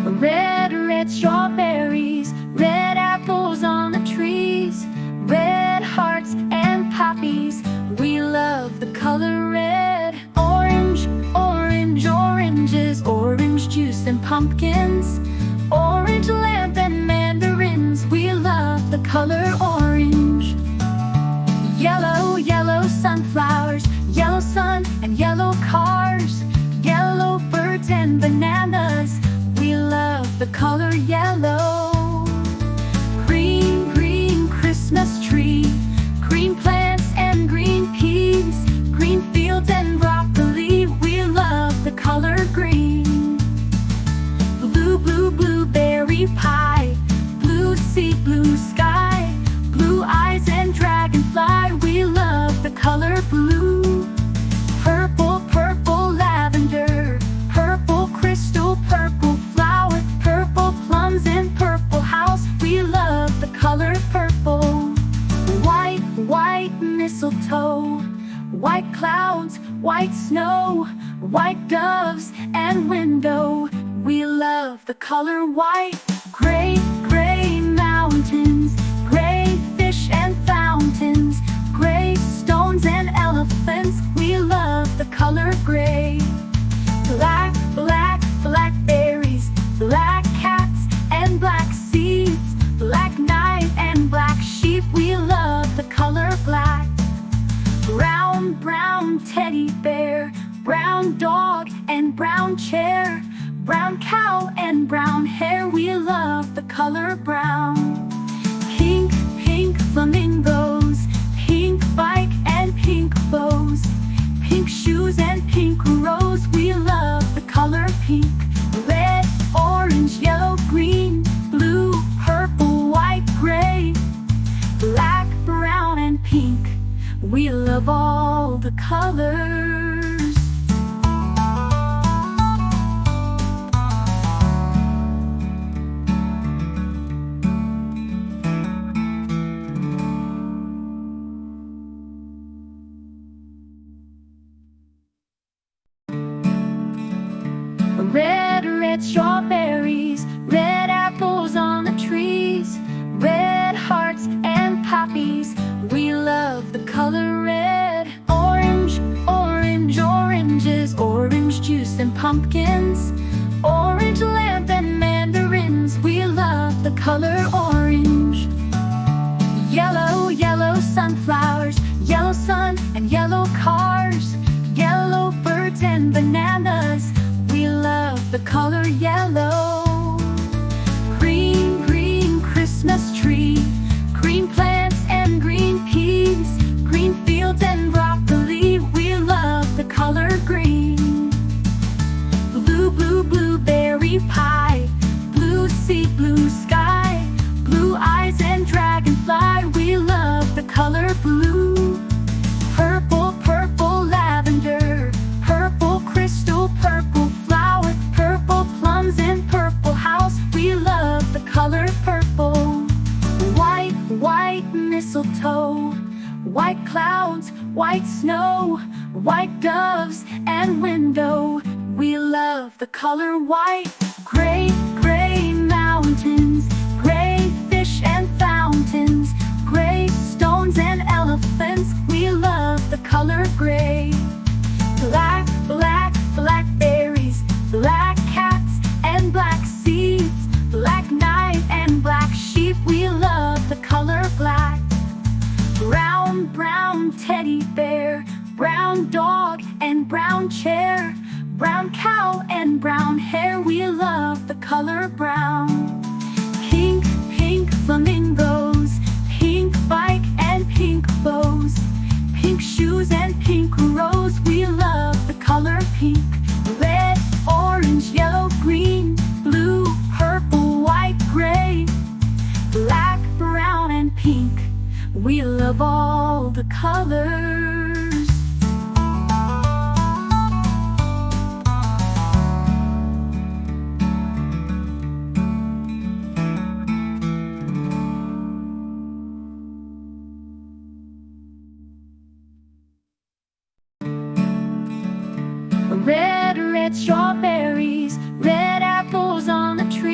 Red, red strawberries, red apples on the trees, red hearts and poppies. We love the color red. Orange, orange, oranges, orange juice and pumpkins, orange lamp and mandarins. We love the color orange. Yellow, yellow sunflowers, yellow sun and yellow cars, yellow birds and bananas. We love the color yellow. Green, green Christmas tree, green plants and green peas, green fields and broccoli. We love the color green. Blue, blue, blueberry pie, blue sea, blue sky, blue eyes and dragonfly. We love the color blue. Purple, purple lavender, purple crystal, purple flower, purple plums and purple house. We love the color purple. White, white mistletoe, white clouds, white snow, white doves and window. We love the color white. Gray, gray mountains, gray fish and fountains, gray stones and elephants. We love the color gray. Black, black, blackberries, black cats and black seeds, black night and black sheep. We love the color black. Brown, brown teddy bear, brown dog and brown chair, brown cow and brown hair. We love the color brown. Pink, pink flamingos, pink bike and pink bows, pink shoes and pink rose. We love the color pink. Red, orange, yellow, green, blue, purple, white, gray, black, brown and pink. We love all the colors. Red, red strawberries, red apples on the trees, red hearts and poppies. We love the color red. Orange, orange, oranges, orange juice and pumpkins, orange lamp and mandarins. We love the color orange. Yellow, yellow sunflowers, yellow sun and yellow cars, yellow birds and bananas. We love the color yellow. Green, green Christmas tree, green plants and green peas, green fields and broccoli. We love the color green. Blue, blue, blueberry pie, blue sea, blue sky, blue eyes and dragonfly. We love the color blue. Purple, purple lavender, purple crystal, purple flower, purple plums and purple house. We love the color purple. White, white mistletoe, white clouds, white snow, white doves and window. We love the color white. Gray, gray mountains, gray fish and fountains, gray stones and elephants. We love the color gray. Black, black, blackberries, black cats and black seeds, black night and black sheep. We love the color black. Brown, brown teddy bear, brown dog and brown chair, brown cow and brown hair. We love the color brown. Pink, pink flamingos, pink bike and pink bows, pink shoes and pink rose. We love the color pink. Red, orange, yellow, green, blue, purple, white, gray, black, brown and pink. We love all the colors. Red, red strawberries, red apples on the tree.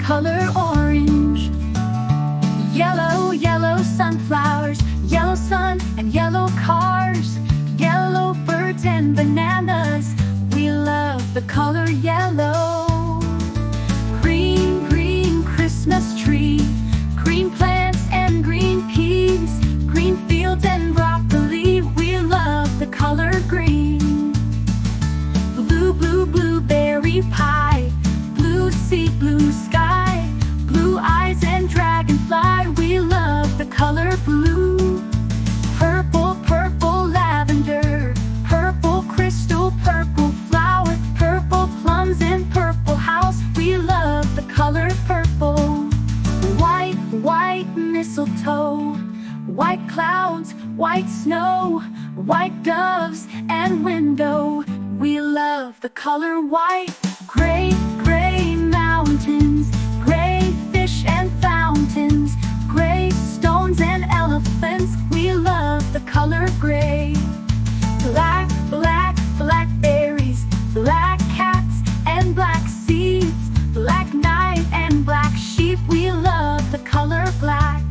color orange. Yellow, yellow sunflowers, yellow sun and yellow cars, yellow birds and bananas. We love the color yellow. Green, green Christmas tree, green plants and green peas, green fields and broccoli. We love the color green. Blue, blue, blueberry pie, blue sea, blue sky, blue eyes and dragonfly. We love the color blue. Purple, purple lavender, purple crystal, purple flower, purple plums and purple house. We love the color purple. White, white mistletoe, white clouds, white snow, white doves and window. We love the color white. Gray, gray mountains, gray fish and fountains, gray stones and elephants. We love the color gray. Black, black, blackberries, black cats and black seeds, black night and black sheep. We love the color black.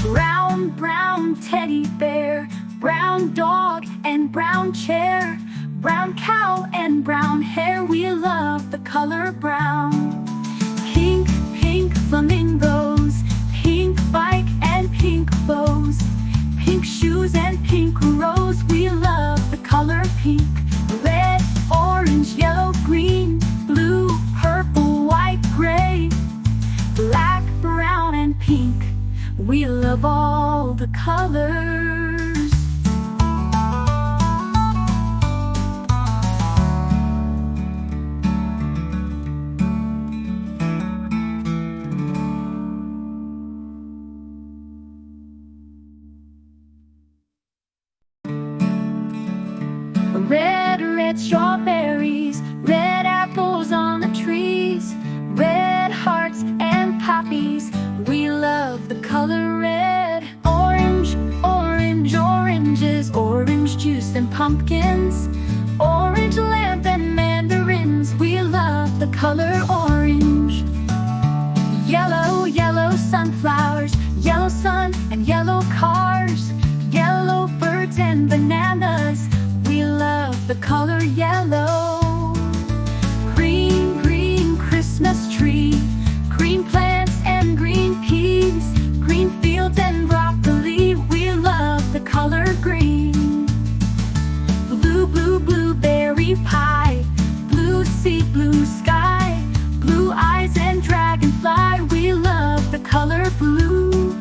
Brown, brown teddy bear, brown dog and brown chair, brown cow and brown hair. We love the color brown. Pink, pink flamingos, pink bike and pink bows, pink shoes and pink rose. We love the color pink. Red, orange, yellow, green, blue, purple, white, gray, black, brown and pink. We love all the colors. Red, red strawberries, red apples on the trees, red hearts and poppies. We love the color red. Orange, orange, oranges, orange juice and pumpkins, orange lamp and mandarins. We love the color orange. Yellow, yellow sunflowers, yellow sun and yellow cars, yellow birds and bananas. We love the color yellow. Green, green Christmas tree, green plants and green peas, green fields and broccoli. We love the color green. Blue, blue, blueberry pie, blue sea, blue sky, blue eyes and dragonfly. We love the color blue.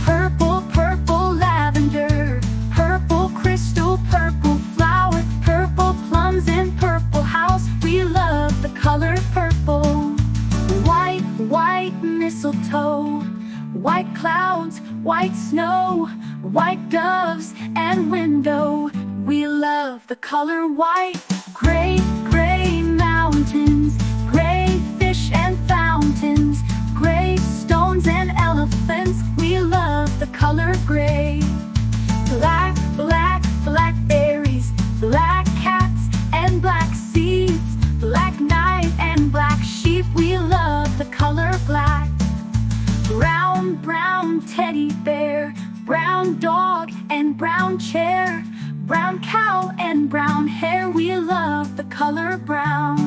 Purple, purple lavender, purple crystal, purple flower, purple plums and purple house. We love the color purple. White, white mistletoe, white clouds, white snow, white doves and window. We love the color white. Gray, gray mountains, gray fish and fountains, gray stones and elephants. We love the color gray. Black, black, blackberries, black cats and black seeds, black night and black sheep. We love the color black. Brown, brown teddy bear, brown dog and brown chair, brown cow and brown hair. We love the color brown.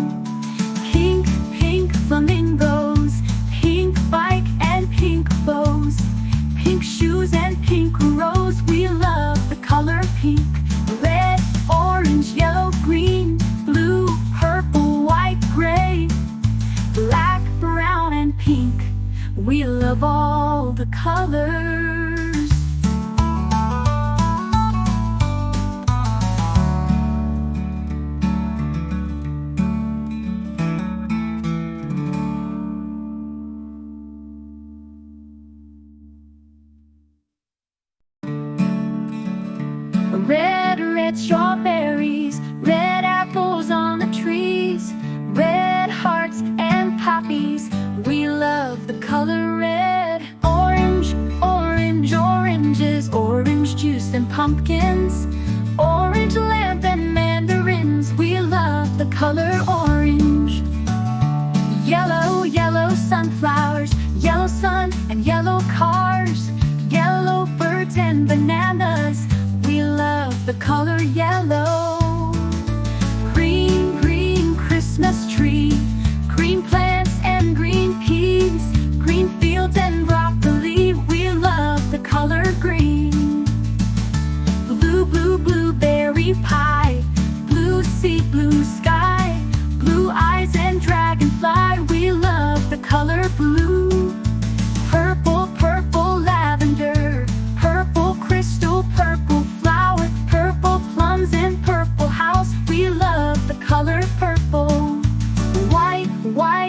Pink, pink flamingos, pink bike and pink bows, pink shoes and pink rose. We love the color pink. Red, orange, yellow, green, blue, purple, white, gray, black, brown and pink. We love all the colors. Red, red strawberries, red apples on the trees, red hearts and poppies. We love the color red. Orange, orange, oranges, orange juice and pumpkins, orange lamp and mandarins. We love the color orange. Yellow, yellow sunflowers,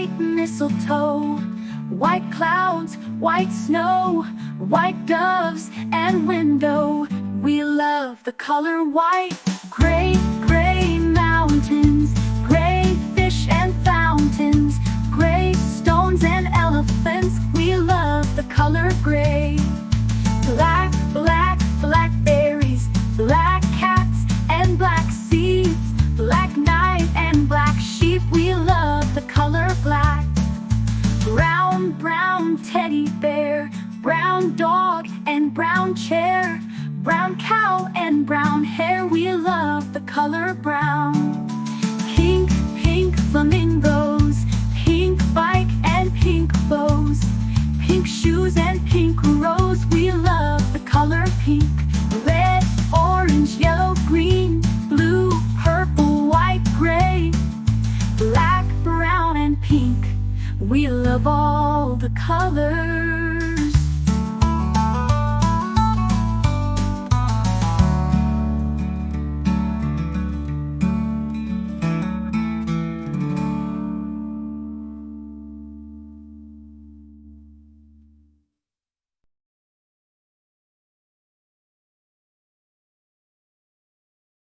white mistletoe, white clouds, white snow, white doves and window. We love the color white. Gray, gray mountains, gray fish and fountains, gray stones and elephants. We love the color gray. Black, black, blackberries, black cats and black seeds, black night and black sheep. We love the color black. Brown, brown teddy bear, brown dog and brown chair, brown cow and brown hair. We love the color brown. Pink, pink flamingos, pink bike and pink bows, pink shoes and pink rose. We love the color pink. Red, orange, yellow, green, blue, purple, white, gray, black, brown and pink. We love all the colors.